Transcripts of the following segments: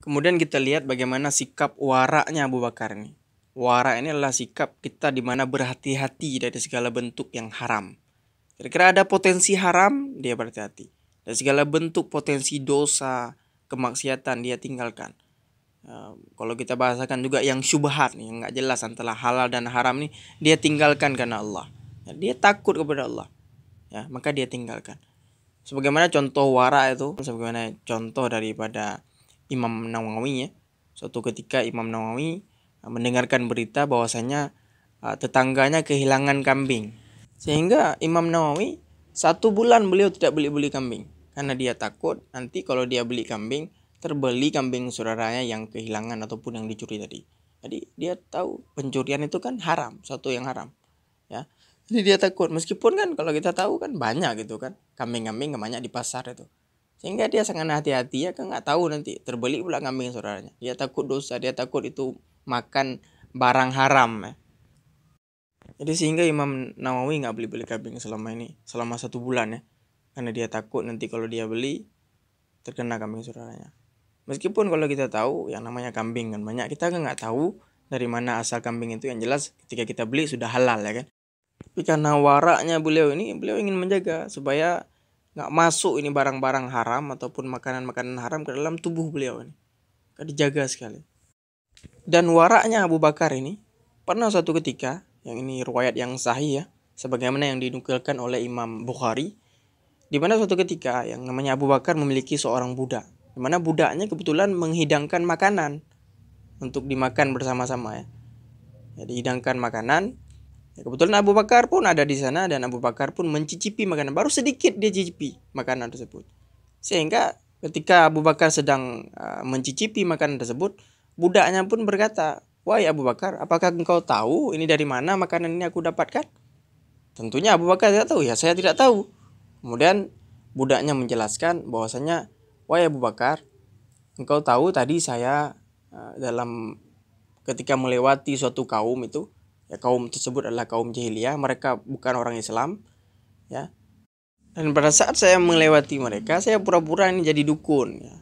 Kemudian kita lihat bagaimana sikap waraknya Abu Bakar ini. Wara ini adalah sikap kita di mana berhati-hati dari segala bentuk yang haram. Kira-kira ada potensi haram, dia berhati-hati. Dan segala bentuk potensi dosa, kemaksiatan dia tinggalkan. Kalau kita bahasakan juga yang syubhat nih, yang nggak jelas antara halal dan haram nih, dia tinggalkan karena Allah. Ya, dia takut kepada Allah. Ya, maka dia tinggalkan. Sebagaimana contoh wara itu, sebagaimana contoh daripada Imam Nawawi ya. Suatu ketika Imam Nawawi mendengarkan berita bahwasanya tetangganya kehilangan kambing. Sehingga Imam Nawawi 1 bulan beliau tidak beli kambing. Karena dia takut nanti kalau dia beli kambing, terbeli kambing saudaranya yang kehilangan ataupun yang dicuri tadi. Jadi dia tahu pencurian itu kan haram, suatu yang haram. Ya. Jadi dia takut, meskipun kan kalau kita tahu kan banyak gitu kan, kambing-kambing banyak di pasar itu. Sehingga dia sangat hati-hati ya, kan nggak tahu nanti terbeli pula kambing saudaranya. Dia takut dosa, dia takut itu makan barang haram ya. Jadi sehingga Imam Nawawi nggak beli kambing selama 1 bulan ya, karena dia takut nanti kalau dia beli terkena kambing saudaranya. Meskipun kalau kita tahu yang namanya kambing kan banyak, kita kan nggak tahu dari mana asal kambing itu. Yang jelas ketika kita beli sudah halal ya kan. Tapi karena waraknya beliau ingin menjaga supaya nggak masuk ini barang-barang haram ataupun makanan-makanan haram ke dalam tubuh beliau ini. Kan dijaga sekali. Dan waraknya Abu Bakar ini pernah suatu ketika, yang ini riwayat yang sahih ya, sebagaimana yang dinukilkan oleh Imam Bukhari, di mana suatu ketika yang namanya Abu Bakar memiliki seorang budak, di mana budaknya kebetulan menghidangkan makanan untuk dimakan bersama-sama ya. Jadi hidangkan makanan. Ya, kebetulan Abu Bakar pun ada di sana dan Abu Bakar pun mencicipi makanan. Baru sedikit dia cicipi makanan tersebut. Sehingga ketika Abu Bakar sedang mencicipi makanan tersebut, budaknya pun berkata, "Wahai Abu Bakar, apakah engkau tahu ini dari mana makanan ini aku dapatkan?" Tentunya Abu Bakar tidak tahu. Ya, saya tidak tahu. Kemudian budaknya menjelaskan bahwasanya, "Wahai Abu Bakar, engkau tahu tadi saya dalam ketika melewati suatu kaum itu, ya kaum tersebut adalah kaum jahiliyah, mereka bukan orang Islam, ya. Dan pada saat saya melewati mereka, saya pura-pura ini jadi dukun, ya.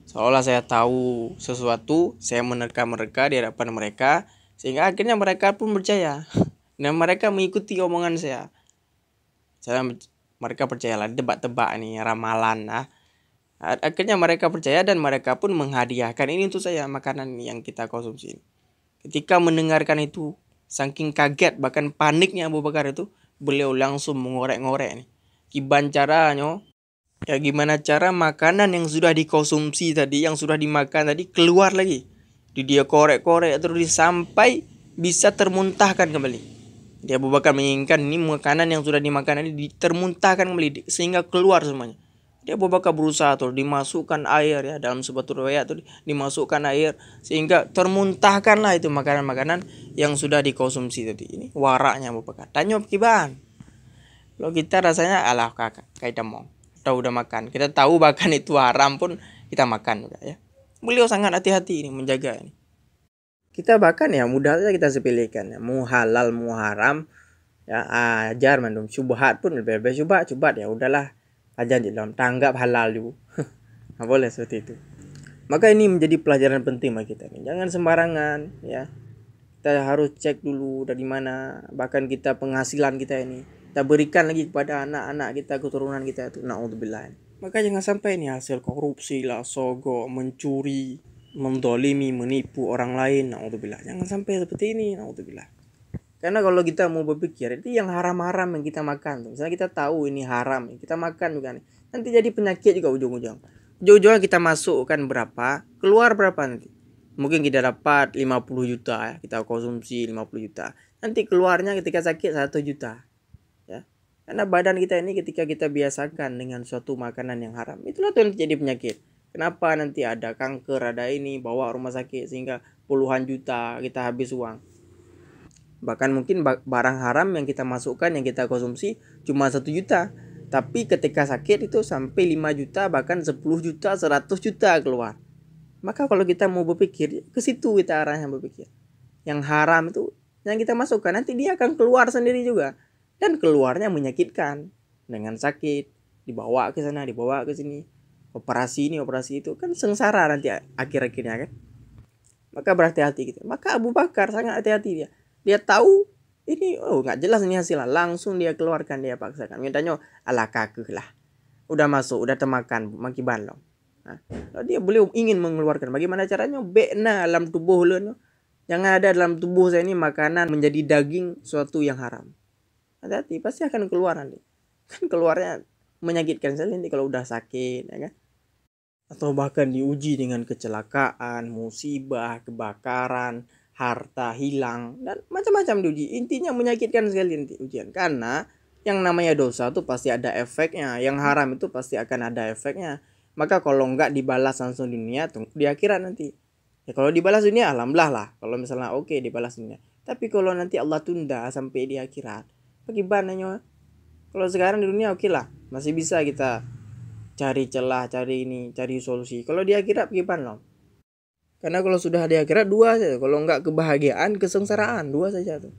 Seolah saya tahu sesuatu, saya menerka mereka di hadapan mereka, sehingga akhirnya mereka pun percaya. Dan mereka mengikuti omongan saya. Mereka percayalah, tebak-tebak nih, ramalan, nah. Akhirnya mereka percaya dan mereka pun menghadiahkan ini untuk saya, makanan yang kita konsumsi. Ketika mendengarkan itu, saking kaget bahkan paniknya Abu Bakar itu, beliau langsung mengorek-ngorek nih. Gimana cara makanan yang sudah dikonsumsi tadi, yang sudah dimakan tadi keluar lagi. Dia korek-korek terus sampai bisa termuntahkan kembali. Dia Abu Bakar menginginkan ini makanan yang sudah dimakan ini termuntahkan kembali sehingga keluar semuanya. Dia Abu Bakar berusaha tuh dimasukkan air ya, dalam sebuah riwayat tuh dimasukkan air sehingga termuntahkanlah itu makanan-makanan yang sudah dikonsumsi tadi. Ini waraknya Abu Bakar. Tanya kiban. Kalau kita rasanya alah kakak kayak demong. Kita udah makan. Kita tahu bahkan itu haram pun kita makan juga ya. Beliau sangat hati-hati ini menjaga ini. Kita bahkan ya mudah saja kita sepelekan ya. Mau halal mau haram ya ajar mandum syubhat pun lebih syubhat ya udahlah. Ajar di dalam tanggap halal juga. Nggak boleh seperti itu. Maka ini menjadi pelajaran penting bagi kita. Jangan sembarangan ya. Kita harus cek dulu dari mana bahkan kita penghasilan kita ini. Kita berikan lagi kepada anak-anak kita, keturunan kita itu. Na'udzubillah. Maka jangan sampai ini hasil korupsi lah, sogok, mencuri, mendolimi, menipu orang lain. Na'udzubillah. Jangan sampai seperti ini. Na'udzubillah. Karena kalau kita mau berpikir itu yang haram-haram yang kita makan. Misalnya kita tahu ini haram, kita makan juga nih. Nanti jadi penyakit juga ujung-ujung. Ujung-ujungnya kita masukkan berapa, keluar berapa nanti. Mungkin kita dapat 50 juta ya, kita konsumsi 50 juta. Nanti keluarnya ketika sakit 1 juta. Ya. Karena badan kita ini ketika kita biasakan dengan suatu makanan yang haram, itulah tuh nanti jadi penyakit. Kenapa nanti ada kanker, ada ini, bawa rumah sakit sehingga puluhan juta kita habis uang. Bahkan mungkin barang haram yang kita masukkan, yang kita konsumsi cuma 1 juta. Tapi ketika sakit itu sampai 5 juta, bahkan 10 juta, 100 juta keluar. Maka kalau kita mau berpikir, ke situ kita arahnya berpikir. Yang haram itu, yang kita masukkan, nanti dia akan keluar sendiri juga. Dan keluarnya menyakitkan. Dengan sakit, dibawa ke sana, dibawa ke sini. operasi ini operasi itu, kan sengsara nanti akhir-akhirnya kan. Maka berhati-hati gitu. Maka Abu Bakar sangat hati-hati dia. Dia tahu ini nggak jelas ini hasilnya, langsung dia keluarkan, dia paksakan. Mintanya ala kakek lah. Udah masuk, udah temakan, maki balong. Nah, dia beliau ingin mengeluarkan. Bagaimana caranya? Bekna dalam tubuh lo. Jangan ada dalam tubuh saya ini makanan menjadi daging suatu yang haram. Hati-hati, pasti akan keluar nanti. Kan keluarnya menyakitkan sekali nanti kalau udah sakit, ya kan? Atau bahkan diuji dengan kecelakaan, musibah, kebakaran, harta hilang, dan macam-macam diuji. Intinya menyakitkan sekali nanti ujian. Karena yang namanya dosa itu pasti ada efeknya. Yang haram itu pasti akan ada efeknya. Maka kalau enggak dibalas langsung di dunia, tunggu di akhirat nanti. Ya kalau dibalas dunia, alhamdulillah lah. Kalau misalnya oke dibalas dunia. Tapi kalau nanti Allah tunda sampai di akhirat, bagaimana nyawa? Kalau sekarang di dunia oke lah, masih bisa kita cari celah, cari ini, cari solusi. Kalau di akhirat gimana loh? Karena kalau sudah di akhirat dua saja. Kalau enggak kebahagiaan, kesengsaraan, dua saja tuh.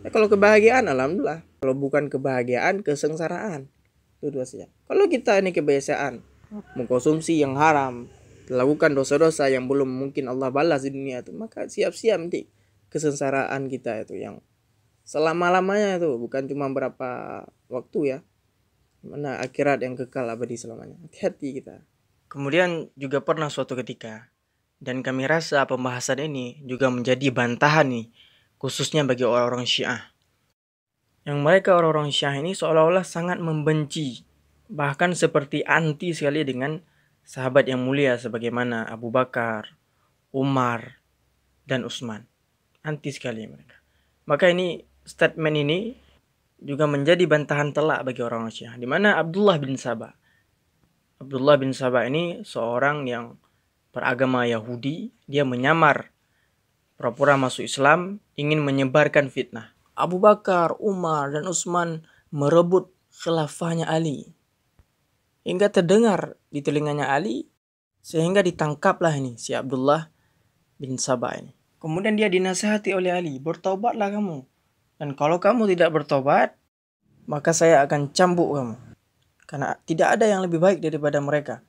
Ya, kalau kebahagiaan alhamdulillah. Kalau bukan kebahagiaan, kesengsaraan. Itu dua saja. Kalau kita ini kebiasaan mengkonsumsi yang haram, melakukan dosa-dosa yang belum mungkin Allah balas di dunia itu, maka siap-siap nanti kesengsaraan kita itu yang selama-lamanya itu, bukan cuma berapa waktu ya. Mana akhirat yang kekal abadi selamanya. Hati-hati kita. Kemudian juga pernah suatu ketika, dan kami rasa pembahasan ini juga menjadi bantahan nih, khususnya bagi orang-orang Syiah. Yang mereka orang-orang Syiah ini seolah-olah sangat membenci, bahkan seperti anti sekali dengan sahabat yang mulia sebagaimana Abu Bakar, Umar, dan Utsman. Anti sekali mereka. Maka ini statement ini juga menjadi bantahan telak bagi orang Syiah, di mana Abdullah bin Sabah ini seorang yang beragama Yahudi. Dia menyamar pura-pura masuk Islam, ingin menyebarkan fitnah. Abu Bakar, Umar, dan Utsman merebut khilafahnya Ali. Hingga terdengar di telinganya Ali, sehingga ditangkaplah ini si Abdullah bin Sabah ini. Kemudian dia dinasihati oleh Ali, bertaubatlah kamu. Dan kalau kamu tidak bertobat, maka saya akan cambuk kamu. Karena tidak ada yang lebih baik daripada mereka.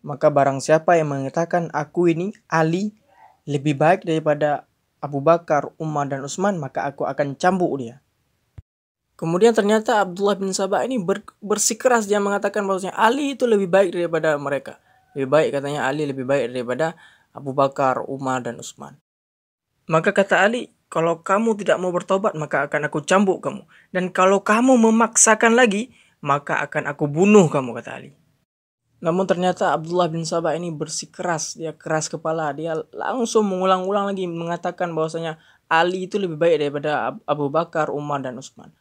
Maka barang siapa yang mengatakan aku ini Ali lebih baik daripada Abu Bakar, Umar, dan Utsman, maka aku akan cambuk dia. Kemudian ternyata Abdullah bin Sabah ini bersikeras, dia mengatakan bahwasanya Ali itu lebih baik daripada mereka. Lebih baik, katanya Ali lebih baik daripada Abu Bakar, Umar, dan Utsman. Maka kata Ali, kalau kamu tidak mau bertobat, maka akan aku cambuk kamu. Dan kalau kamu memaksakan lagi, maka akan aku bunuh kamu, kata Ali. Namun ternyata Abdullah bin Sabah ini bersikeras, dia keras kepala. Dia langsung mengulang-ulang lagi mengatakan bahwasanya Ali itu lebih baik daripada Abu Bakar, Umar, dan Utsman.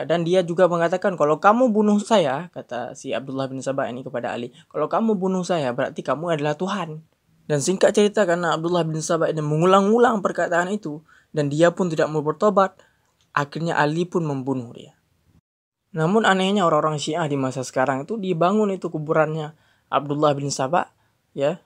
Dan dia juga mengatakan, kalau kamu bunuh saya, kata si Abdullah bin Sabah ini kepada Ali, kalau kamu bunuh saya berarti kamu adalah Tuhan. Dan singkat cerita, karena Abdullah bin Sabah ini mengulang-ulang perkataan itu, dan dia pun tidak mau bertobat, akhirnya Ali pun membunuh dia. Namun anehnya orang-orang Syiah di masa sekarang itu dibangun itu kuburannya Abdullah bin Sabah, ya.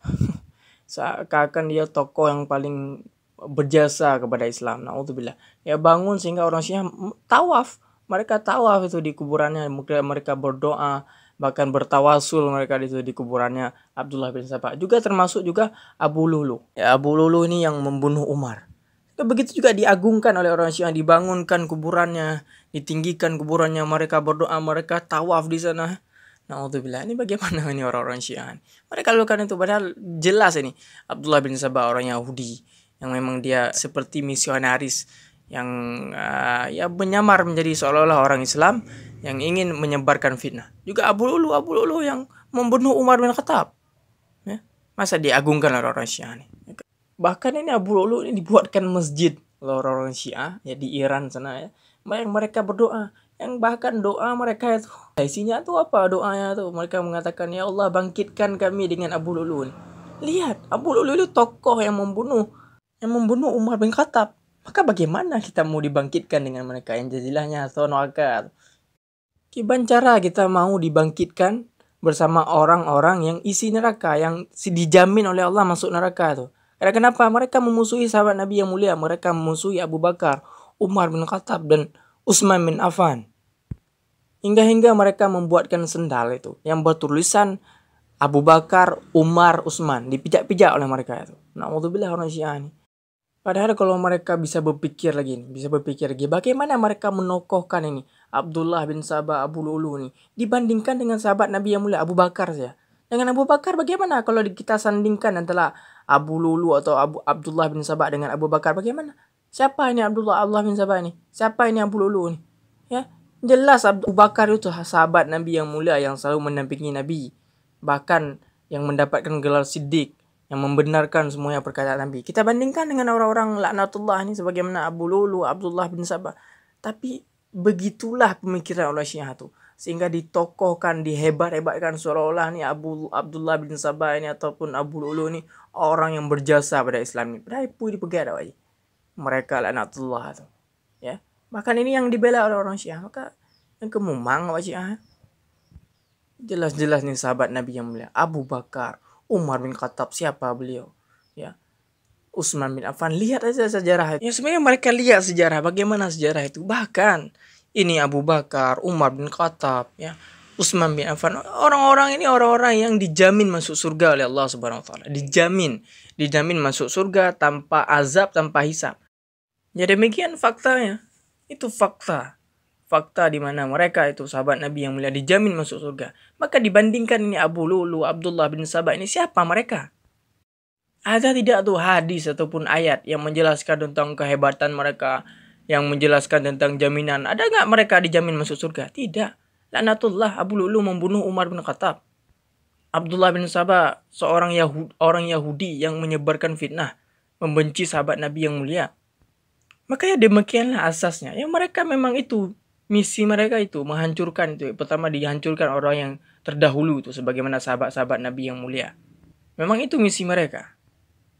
Seakan dia tokoh yang paling berjasa kepada Islam. Naudzubillah. Ya bangun sehingga orang Syiah tawaf. Mereka tawaf itu di kuburannya, mereka berdoa, bahkan bertawasul mereka di kuburannya Abdullah bin Sabah. Juga termasuk juga Abu Lulu. Ya, Abu Lulu ini yang membunuh Umar. Begitu juga diagungkan oleh orang Syiah, dibangunkan kuburannya, ditinggikan kuburannya, mereka berdoa, mereka tawaf di sana. Naudzubillah, ini bagaimana ini orang-orang Syiah? Mereka lakukan itu padahal jelas ini Abdullah bin Sabah orang Yahudi yang memang dia seperti misionaris yang ya menyamar menjadi seolah-olah orang Islam yang ingin menyebarkan fitnah. Juga Abu Lulu yang membunuh Umar bin Khattab. Ya, masa diagungkan oleh orang Syiah nih? Bahkan ini Abu Lulu ini dibuatkan masjid oleh orang-orang Syiah ya di Iran sana ya. Mereka berdoa, yang bahkan doa mereka itu isinya tuh apa doanya tuh? Mereka mengatakan, ya Allah bangkitkan kami dengan Abu Lulu. Lihat, Abu Lulu itu tokoh yang membunuh Umar bin Khattab. Maka bagaimana kita mau dibangkitkan dengan mereka yang jazilahnya sonokar? Gimana cara kita mau dibangkitkan bersama orang-orang yang isi neraka, yang dijamin oleh Allah masuk neraka tuh? Karena kenapa? Mereka memusuhi sahabat Nabi yang mulia. Mereka memusuhi Abu Bakar, Umar bin Khattab, dan Utsman bin Affan. Hingga mereka membuatkan sendal itu yang bertulisan Abu Bakar, Umar, Utsman dipijak-pijak oleh mereka itu. Na'udzubillah orang Syiah ini. Padahal kalau mereka bisa berpikir lagi, bagaimana mereka menokohkan ini Abdullah bin Sabah Abu Lu'lu ini dibandingkan dengan sahabat Nabi yang mulia Abu Bakar saja. Dengan Abu Bakar bagaimana kalau kita sandingkan antara Abu Lu'lu atau Abdullah bin Sabah dengan Abu Bakar, bagaimana? Siapa ini Abdullah bin Sabah ini? Siapa ini Abu Lu'lu ini? Ya, jelas Abu Bakar itu sahabat Nabi yang mulia yang selalu mendampingi Nabi, bahkan yang mendapatkan gelar Siddiq, yang membenarkan semuanya perkataan Nabi. Kita bandingkan dengan orang-orang laknatullah ini sebagaimana Abu Lu'lu, Abdullah bin Sabah. Tapi begitulah pemikiran oleh Syiah itu. Sehingga ditokohkan, dihebat-hebatkan seolah-olah nih Abdullah bin Sabah ini ataupun Abu Lu'lu ini orang yang berjasa pada Islam ini. Padahal itu dipegat aja. Mereka laknatullah itu. Ya. Bahkan ini yang dibela oleh orang Syiah. Maka yang kemumang Pak Syiah. Jelas-jelas nih sahabat Nabi yang mulia. Abu Bakar, Umar bin Khattab, siapa beliau? Ya. Utsman bin Affan, lihat aja sejarah itu. Ya sebenarnya mereka lihat sejarah, bagaimana sejarah itu. Bahkan ini Abu Bakar, Umar bin Khattab, ya, Utsman bin Affan, orang-orang ini orang-orang yang dijamin masuk surga oleh Allah Subhanahu wa taala. Dijamin masuk surga tanpa azab, tanpa hisab. Ya demikian faktanya. Itu fakta. Fakta di mana mereka itu sahabat Nabi yang mulia dijamin masuk surga. Maka dibandingkan ini Abu Lu'lu, Abdullah bin Sabah, ini siapa mereka? Ada tidak tuh hadis ataupun ayat yang menjelaskan tentang kehebatan mereka, yang menjelaskan tentang jaminan? Ada nggak mereka dijamin masuk surga? Tidak. Laknatullah, Abu Lu'lu membunuh Umar bin Khattab. Abdullah bin Sabah seorang orang Yahudi yang menyebarkan fitnah, membenci sahabat Nabi yang mulia. Maka ya demikianlah asasnya. Ya mereka memang itu misi mereka itu menghancurkan itu. Pertama dihancurkan orang yang terdahulu itu sebagaimana sahabat-sahabat Nabi yang mulia. Memang itu misi mereka.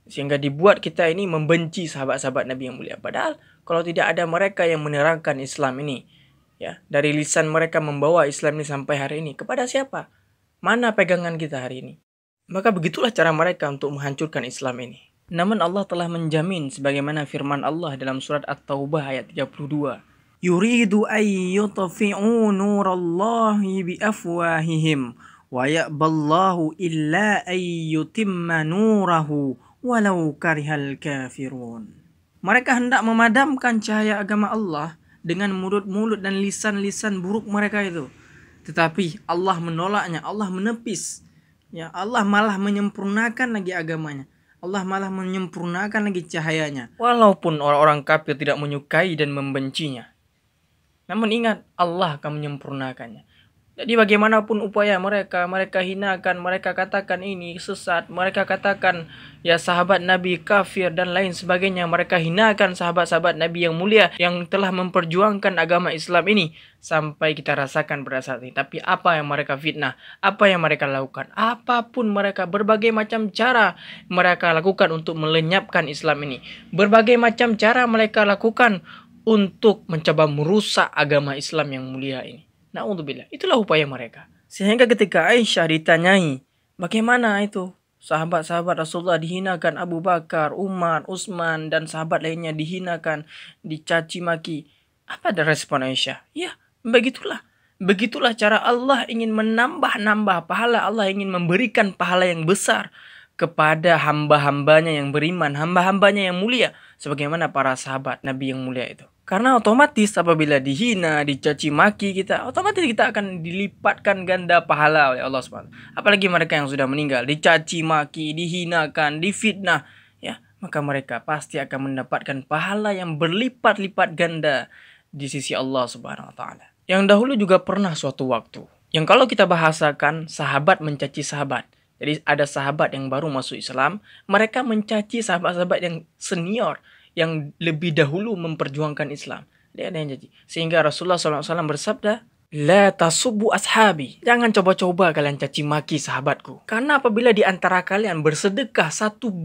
Sehingga dibuat kita ini membenci sahabat-sahabat Nabi yang mulia. Padahal kalau tidak ada mereka yang menerangkan Islam ini, ya, dari lisan mereka membawa Islam ini sampai hari ini, kepada siapa? Mana pegangan kita hari ini? Maka begitulah cara mereka untuk menghancurkan Islam ini. Namun Allah telah menjamin sebagaimana firman Allah dalam surat At-Taubah ayat 32. Yuridu ay yutfi'u nurallahi biafwahihim wa ya'ballahu illa ay yutimma nurahu walau karihal kafirun. Mereka hendak memadamkan cahaya agama Allah dengan mulut-mulut dan lisan-lisan buruk mereka itu. Tetapi Allah menolaknya, Allah menepis. Ya, Allah malah menyempurnakan lagi agamanya. Allah malah menyempurnakan lagi cahayanya. Walaupun orang-orang kafir tidak menyukai dan membencinya. Namun ingat, Allah akan menyempurnakannya. Jadi bagaimanapun upaya mereka hinakan, mereka katakan ini sesat, mereka katakan ya sahabat Nabi kafir dan lain sebagainya. Mereka hinakan sahabat-sahabat Nabi yang mulia yang telah memperjuangkan agama Islam ini sampai kita rasakan pada saat ini. Tapi apa yang mereka fitnah, apa yang mereka lakukan, apapun mereka, berbagai macam cara mereka lakukan untuk melenyapkan Islam ini. Berbagai macam cara mereka lakukan untuk mencoba merusak agama Islam yang mulia ini. Na'udzubillah. Itulah upaya mereka. Sehingga ketika Aisyah ditanyai, bagaimana itu sahabat-sahabat Rasulullah dihinakan, Abu Bakar, Umar, Utsman, dan sahabat lainnya dihinakan, dicaci maki. Apa ada respon Aisyah? Ya, begitulah. Begitulah cara Allah ingin menambah-nambah pahala. Allah ingin memberikan pahala yang besar kepada hamba-hambanya yang beriman, hamba-hambanya yang mulia. Sebagaimana para sahabat Nabi yang mulia itu. Karena otomatis apabila dihina, dicaci maki kita, otomatis kita akan dilipatkan ganda pahala oleh Allah SWT. Apalagi mereka yang sudah meninggal, dicaci maki, dihinakan, difitnah, ya, maka mereka pasti akan mendapatkan pahala yang berlipat-lipat ganda di sisi Allah SWT. Yang dahulu juga pernah suatu waktu, yang kalau kita bahasakan sahabat mencaci sahabat. Jadi ada sahabat yang baru masuk Islam, mereka mencaci sahabat-sahabat yang senior, yang lebih dahulu memperjuangkan Islam. Dia ada yang jadi. Sehingga Rasulullah SAW bersabda, La tasubbu ashabi. Jangan coba-coba kalian caci maki sahabatku. Karena apabila di antara kalian bersedekah satu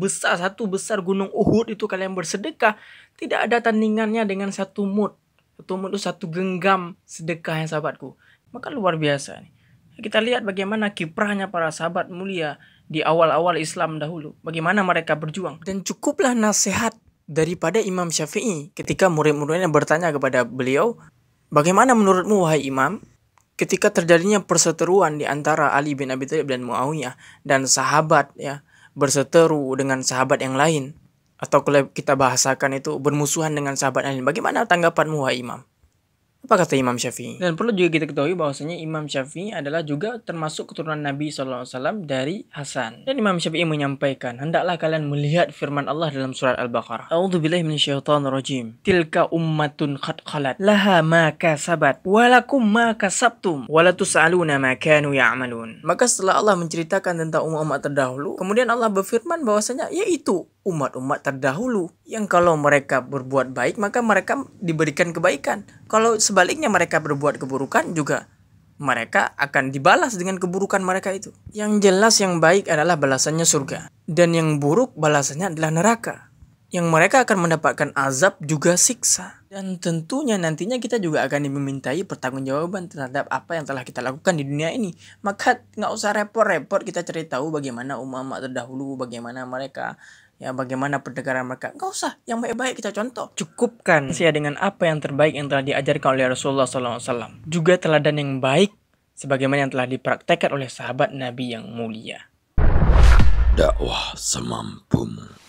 besar gunung Uhud itu kalian bersedekah, tidak ada tandingannya dengan satu mud. Satu mud itu satu genggam sedekah yang sahabatku. Maka luar biasa nih. Kita lihat bagaimana kiprahnya para sahabat mulia di awal-awal Islam dahulu. Bagaimana mereka berjuang. Dan cukuplah nasihat daripada Imam Syafi'i ketika murid-muridnya bertanya kepada beliau, bagaimana menurutmu wahai Imam, ketika terjadinya perseteruan di antara Ali bin Abi Thalib dan Muawiyah, dan sahabat ya berseteru dengan sahabat yang lain, atau kalau kita bahasakan itu bermusuhan dengan sahabat lain, bagaimana tanggapanmu wahai Imam? Apa kata Imam Syafi'i? Dan perlu juga kita ketahui bahwasanya Imam Syafi'i adalah juga termasuk keturunan Nabi SAW dari Hasan. Dan Imam Syafi'i menyampaikan, hendaklah kalian melihat firman Allah dalam surat Al-Baqarah. A'udzubillahi minasyaitonirrajim. Tilka ummatun qad khalat laha ma kasabat walakum ma kasabtum wala tus'aluna ma kanu ya'malun. Maka setelah Allah menceritakan tentang umat-umat terdahulu, kemudian Allah berfirman bahwasanya yaitu umat-umat terdahulu yang kalau mereka berbuat baik maka mereka diberikan kebaikan. Kalau sebaliknya mereka berbuat keburukan juga mereka akan dibalas dengan keburukan mereka itu. Yang jelas yang baik adalah balasannya surga, dan yang buruk balasannya adalah neraka, yang mereka akan mendapatkan azab juga siksa. Dan tentunya nantinya kita juga akan dimintai pertanggungjawaban terhadap apa yang telah kita lakukan di dunia ini. Maka nggak usah repot-repot kita cari tahu bagaimana umat-umat terdahulu, bagaimana mereka, ya bagaimana pernegaraan mereka. Nggak usah, yang baik-baik kita contoh. Cukupkan saya dengan apa yang terbaik yang telah diajarkan oleh Rasulullah SAW. Juga teladan yang baik sebagaimana yang telah dipraktekkan oleh sahabat Nabi yang mulia. Dakwah semampumu.